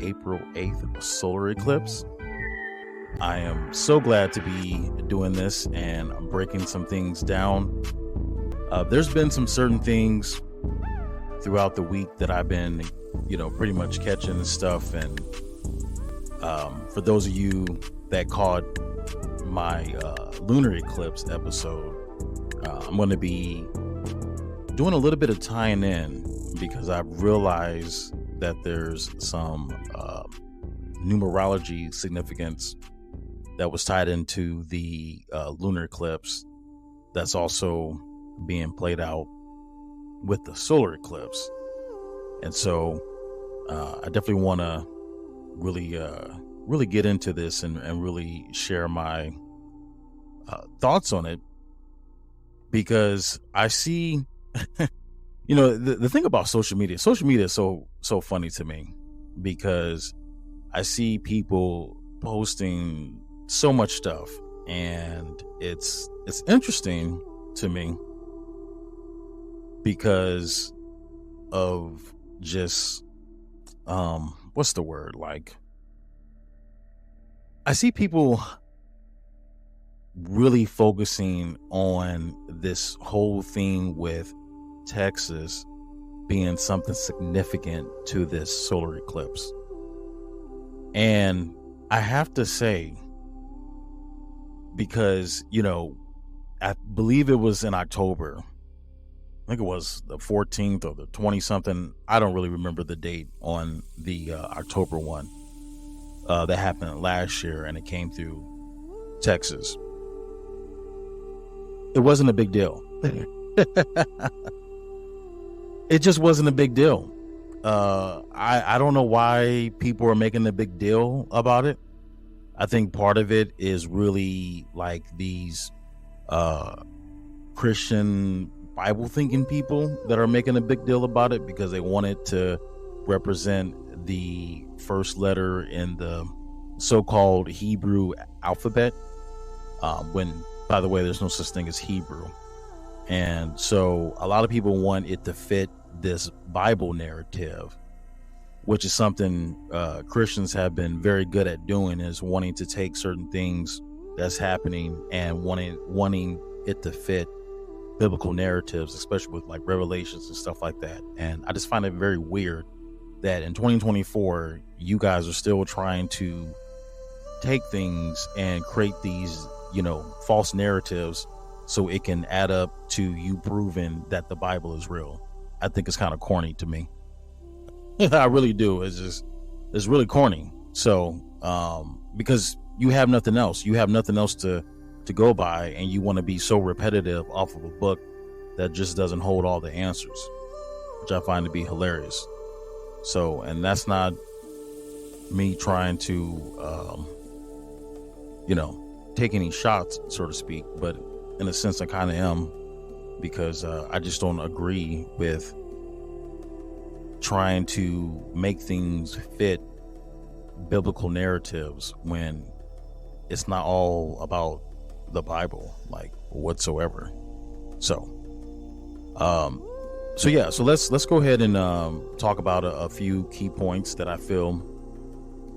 April 8th solar eclipse. I am so glad to be doing this and breaking some things down. There's been some certain things throughout the week that I've been, pretty much catching and stuff. And for those of you that caught my lunar eclipse episode, I'm going to be doing a little bit of tying in because I've realized that there's some numerology significance that was tied into the lunar eclipse that's also being played out with the solar eclipse. And so I definitely want to really get into this and really share my thoughts on it, because I see the thing about social media is so funny to me, because I see people posting so much stuff, and it's interesting to me because of just what's the word, like I see people really focusing on this whole thing with Texas being something significant to this solar eclipse. And I have to say, because, I believe it was in October. I think it was the 14th or the 20 something. I don't really remember the date on the October one that happened last year, and it came through Texas. It wasn't a big deal. It just wasn't a big deal. I don't know why people are making a big deal about it. I think part of it is really like these Christian Bible thinking people that are making a big deal about it because they want it to represent the first letter in the so-called Hebrew alphabet, when, by the way, there's no such thing as Hebrew. And so a lot of people want it to fit this Bible narrative, which is something Christians have been very good at doing, is wanting to take certain things that's happening and wanting it to fit biblical narratives, especially with like Revelations and stuff like that. And I just find it very weird that in 2024, you guys are still trying to take things and create these, false narratives so it can add up to you proving that the Bible is real. I think it's kind of corny to me. I really do. It's really corny. So, because you have nothing else. You have nothing else to go by, and you want to be so repetitive off of a book that just doesn't hold all the answers, which I find to be hilarious. So, and that's not me trying to, take any shots, so to speak, but in a sense I kind of am, because I just don't agree with trying to make things fit biblical narratives when it's not all about the Bible, like, whatsoever. So let's go ahead and talk about a few key points that I feel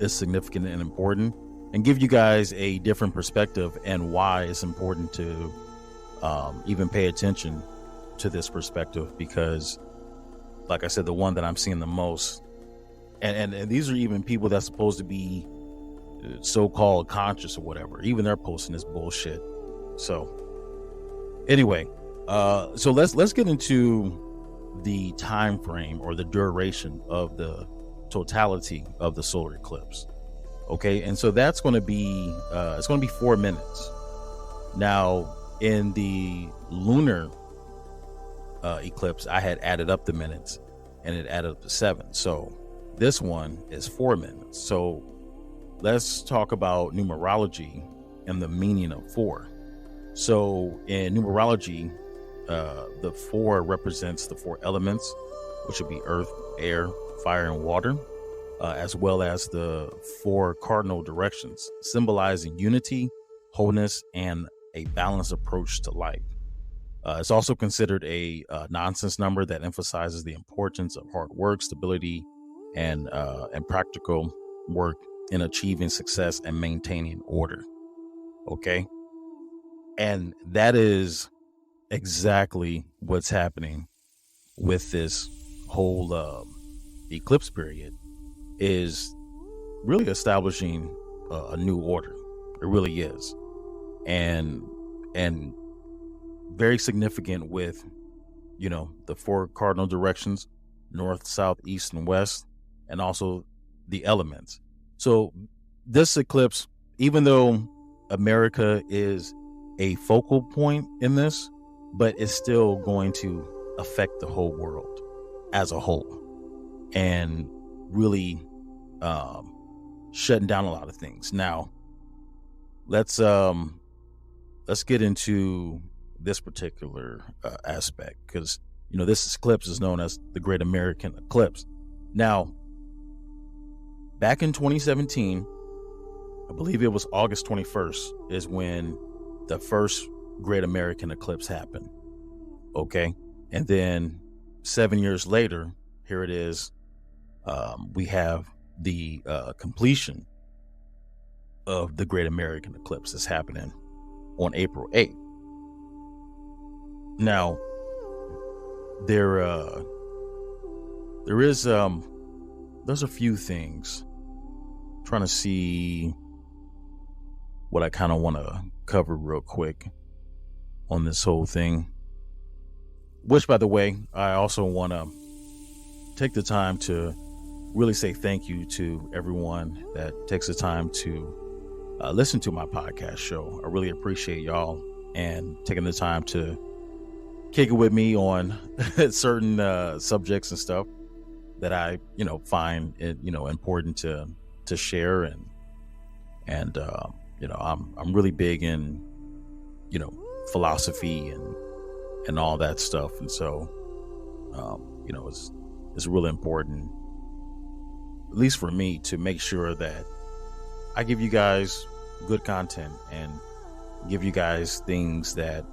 is significant and important, and give you guys a different perspective and why it's important to even pay attention to this perspective, because like I said, the one that I'm seeing the most, and these are even people that's supposed to be so-called conscious or whatever, even they're posting this bullshit. So anyway, so let's get into the time frame or the duration of the totality of the solar eclipse. Okay, and so that's going to be it's going to be 4 minutes. Now, in the lunar eclipse, I had added up the minutes, and it added up to 7. So this one is 4 minutes. So let's talk about numerology and the meaning of 4. So in numerology, the 4 represents the 4 elements, which would be earth, air, fire, and water, as well as the 4 cardinal directions, symbolizing unity, wholeness, and a balanced approach to life. It's also considered a nonsense number that emphasizes the importance of hard work, stability, and practical work in achieving success and maintaining order. Okay. And that is exactly what's happening with this whole eclipse period, is really establishing a new order. It really is. And very significant with, the four cardinal directions: north, south, east, and west, and also the elements. So this eclipse, even though America is a focal point in this, but it's still going to affect the whole world as a whole, and really shutting down a lot of things. Now, let's get into this particular aspect, because this eclipse is known as the Great American Eclipse. Now, back in 2017, I believe it was August 21st, is when the first Great American Eclipse happened. Okay. And then 7 years later, here it is. We have the completion of the Great American Eclipse that's happening on April 8th. Now, there's a few things. I'm trying to see what I kind of want to cover real quick on this whole thing. Which, by the way, I also want to take the time to really say thank you to everyone that takes the time to listen to my podcast show. I really appreciate y'all and taking the time to kick it with me on certain subjects and stuff that I, find it, important to share. And I'm really big in, philosophy and all that stuff. And so, it's really important, at least for me, to make sure that I give you guys good content and give you guys things that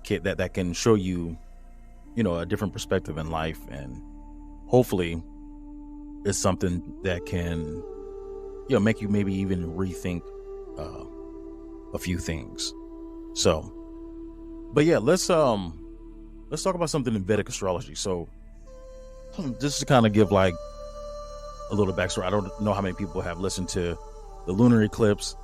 that can show you, a different perspective in life, and hopefully it's something that can, make you maybe even rethink a few things. So, but yeah, let's talk about something in Vedic astrology. So, just to kind of give like a little backstory, I don't know how many people have listened to the lunar eclipse,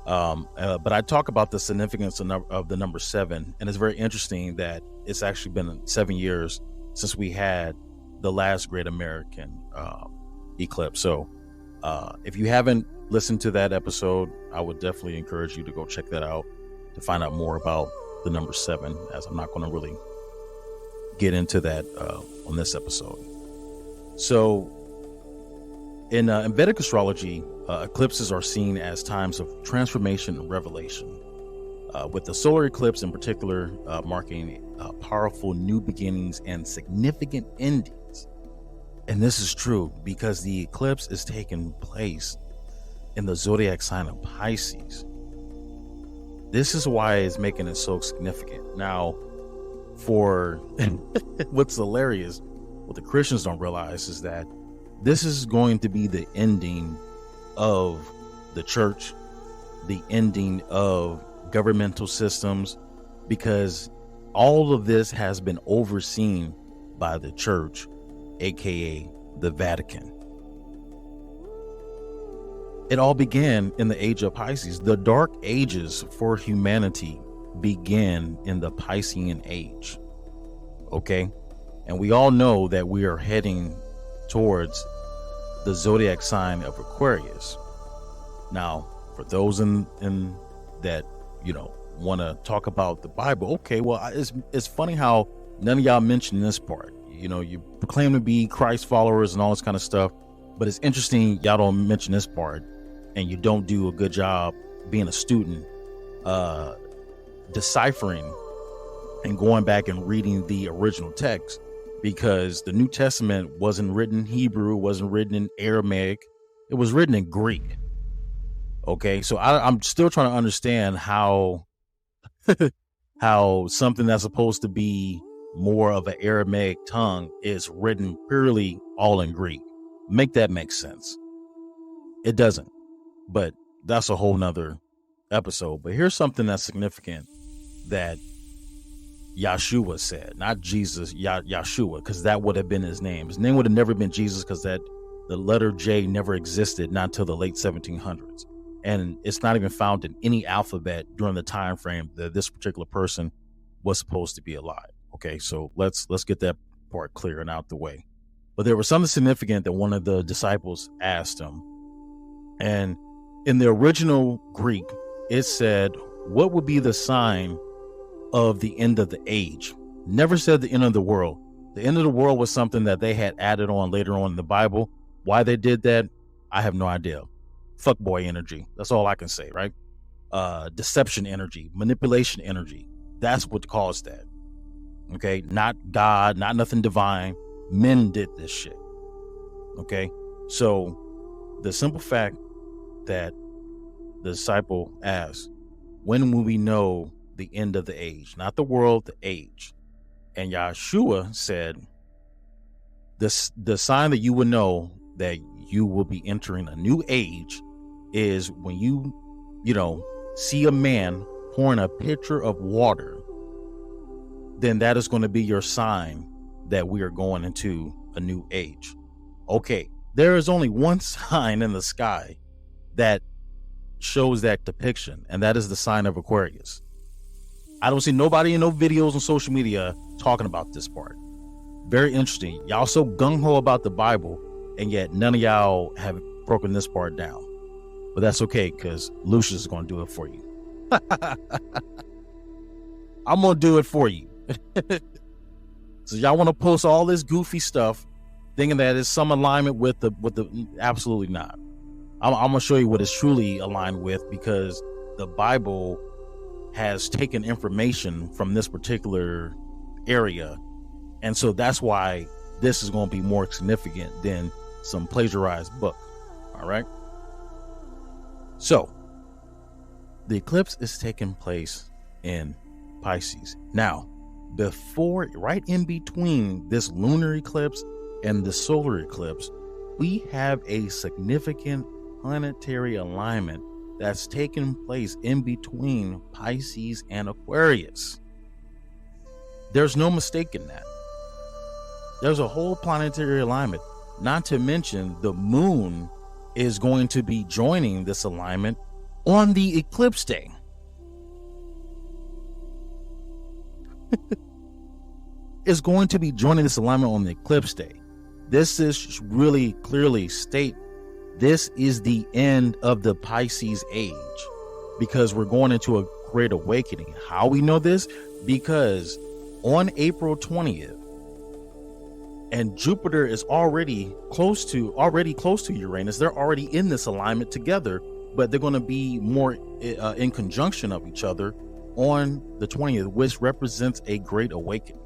but I talk about the significance of the number 7, and it's very interesting that it's actually been 7 years since we had the last Great American Eclipse. So if you haven't listened to that episode, I would definitely encourage you to go check that out to find out more about the number 7, as I'm not going to really get into that on this episode. So in Vedic astrology, eclipses are seen as times of transformation and revelation, with the solar eclipse in particular marking powerful new beginnings and significant endings. And this is true because the eclipse is taking place in the zodiac sign of Pisces. This is why it's making it so significant. Now, for what's hilarious, what the Christians don't realize is that this is going to be the ending of the church, the ending of governmental systems, because all of this has been overseen by the church, aka the Vatican. It all began in the age of Pisces. The dark ages for humanity began in the Piscean age. Okay? And we all know that we are heading towards the zodiac sign of Aquarius. Now, for those in that, want to talk about the Bible, okay, well, it's funny how none of y'all mention this part. You proclaim to be Christ followers and all this kind of stuff, but it's interesting y'all don't mention this part, and you don't do a good job being a student, deciphering and going back and reading the original text, because the New Testament wasn't written in Hebrew, wasn't written in Aramaic, it was written in Greek. Okay, so I'm still trying to understand how something that's supposed to be more of an Aramaic tongue is written purely all in Greek. Make that make sense. It doesn't, but that's a whole nother episode. But here's something that's significant that Yahshua said, not Jesus, Yahshua, because that would have been his name. His name would have never been Jesus, because the letter J never existed, not until the late 1700s. And it's not even found in any alphabet during the time frame that this particular person was supposed to be alive. Okay, so let's get that part clear and out the way. But there was something significant that one of the disciples asked him. And in the original Greek, it said, what would be the sign of the end of the age? Never said the end of the world. The end of the world was something that they had added on later on in the Bible. Why they did that, I have no idea. Fuckboy energy. That's all I can say, right? Deception energy, manipulation energy. That's what caused that. Okay, not God, not nothing divine. Men did this shit. Okay, so the simple fact that the disciple asked, when will we know the end of the age? Not the world, the age. And Yahshua said, the sign that you will know that you will be entering a new age is when you see a man pouring a pitcher of water. Then that is going to be your sign that we are going into a new age. Okay, there is only one sign in the sky that shows that depiction, and that is the sign of Aquarius. I don't see nobody in no videos on social media talking about this part. Very interesting. Y'all so gung-ho about the Bible, and yet none of y'all have broken this part down. But that's okay, because Lucius is going to do it for you. I'm going to do it for you. So y'all want to post all this goofy stuff thinking that it's some alignment with the absolutely not. I'm going to show you what it's truly aligned with, because the Bible has taken information from this particular area. And so that's why this is going to be more significant than some plagiarized book. All right. So the eclipse is taking place in Pisces. Now, right in between this lunar eclipse and the solar eclipse, we have a significant planetary alignment that's taking place in between Pisces and Aquarius. There's no mistake in that. There's a whole planetary alignment, not to mention the moon is going to be joining this alignment on the eclipse day. Is going to be joining this alignment on the eclipse day. This is really clearly state this is the end of the Pisces age, because we're going into a great awakening. How we know this? Because on April 20th, and Jupiter is already close to Uranus. They're already in this alignment together, but they're going to be more in conjunction of each other on the 20th, which represents a great awakening.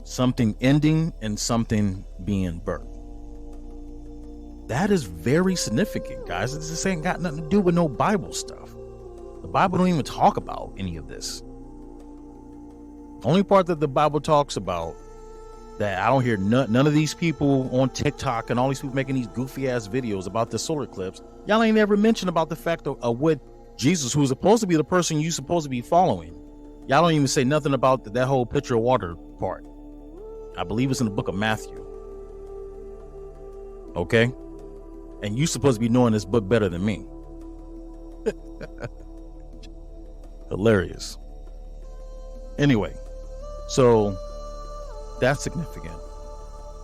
Something ending and something being birthed. That is very significant, guys. This ain't got nothing to do with no Bible stuff. The Bible don't even talk about any of this. Only part that the Bible talks about that I don't hear none of these people on TikTok and all these people making these goofy ass videos about the solar eclipse. Y'all ain't ever mentioned about the fact of what Jesus, who's supposed to be the person you supposed to be following. Y'all don't even say nothing about that whole pitcher of water part. I believe it's in the book of Matthew. Okay? And you supposed to be knowing this book better than me. Hilarious. Anyway, so that's significant.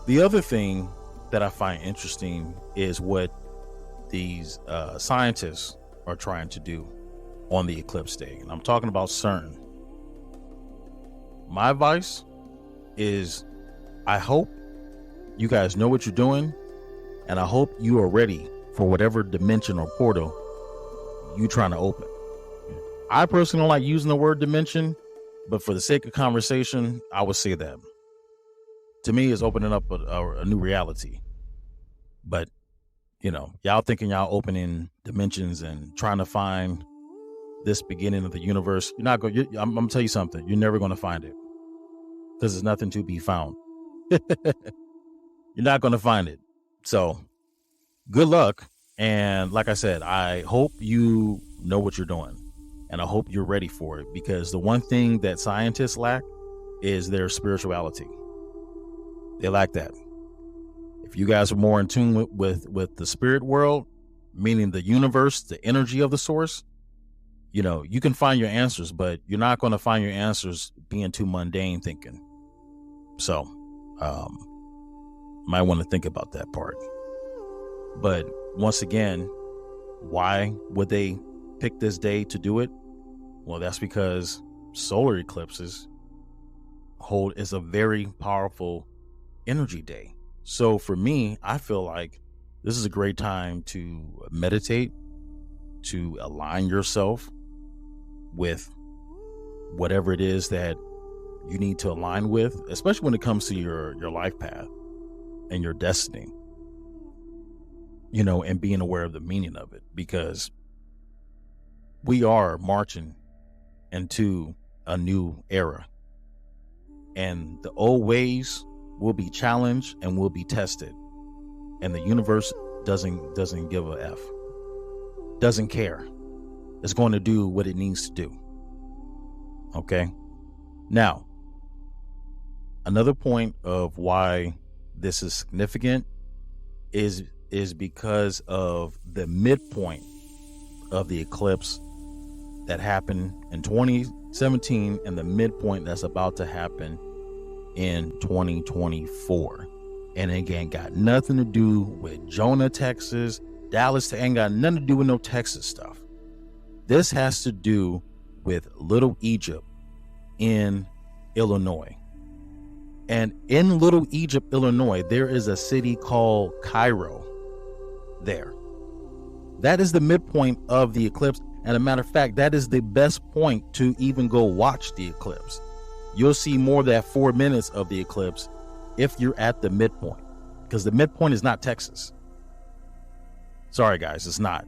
The other thing that I find interesting is what these scientists are trying to do on the eclipse day. And I'm talking about CERN. My advice is, I hope you guys know what you're doing, and I hope you are ready for whatever dimension or portal you trying to open. I personally don't like using the word dimension, but for the sake of conversation, I would say that. To me, it's opening up a new reality. But, y'all thinking y'all opening dimensions and trying to find this beginning of the universe, you're not going. I'm gonna tell you something. You're never going to find it because there's nothing to be found. You're not going to find it. So good luck. And like I said, I hope you know what you're doing, and I hope you're ready for it, because the one thing that scientists lack is their spirituality. They lack that. If you guys are more in tune with the spirit world, meaning the universe, the energy of the source, you can find your answers, but you're not going to find your answers being too mundane thinking. So, might want to think about that part. But once again, why would they pick this day to do it? Well, that's because solar eclipses is a very powerful energy day. So for me, I feel like this is a great time to meditate, to align yourself with whatever it is that you need to align with, especially when it comes to your life path and your destiny, and being aware of the meaning of it, because we are marching into a new era, and the old ways will be challenged and will be tested, and the universe doesn't give a F, doesn't care. It's going to do what it needs to do. Okay. Now, another point of why this is significant is because of the midpoint of the eclipse that happened in 2017 and the midpoint that's about to happen in 2024. And again, got nothing to do with Jonah, Texas, Dallas, ain't got nothing to do with no Texas stuff. This has to do with Little Egypt in Illinois. And in Little Egypt, Illinois, there is a city called Cairo there. That is the midpoint of the eclipse. And a matter of fact, that is the best point to even go watch the eclipse. You'll see more than 4 minutes of the eclipse if you're at the midpoint, because the midpoint is not Texas. Sorry, guys, it's not.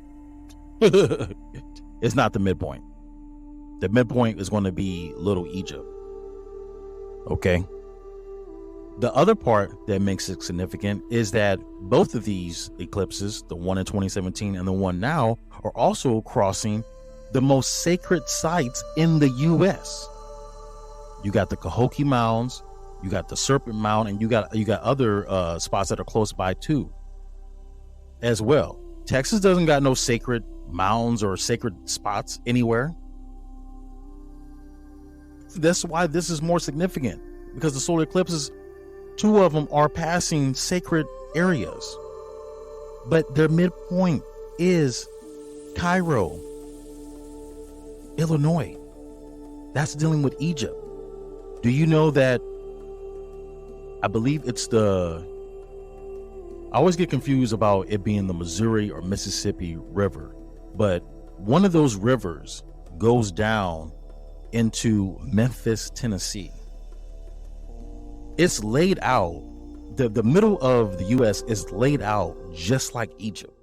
It's not the midpoint. The midpoint is going to be Little Egypt. Okay. The other part that makes it significant is that both of these eclipses, the one in 2017 and the one now, are also crossing the most sacred sites in the U.S. You got the Cahokia Mounds, you got the Serpent Mound, and you got other spots that are close by too, as well. Texas doesn't got no sacred mounds or sacred spots anywhere. That's why this is more significant, because the solar eclipses, 2 of them are passing sacred areas, but their midpoint is Cairo, Illinois. That's dealing with Egypt. Do you know that? I believe it's I always get confused about it being the Missouri or Mississippi River, but one of those rivers goes down into Memphis, Tennessee. It's laid out, the middle of the U.S. is laid out just like Egypt.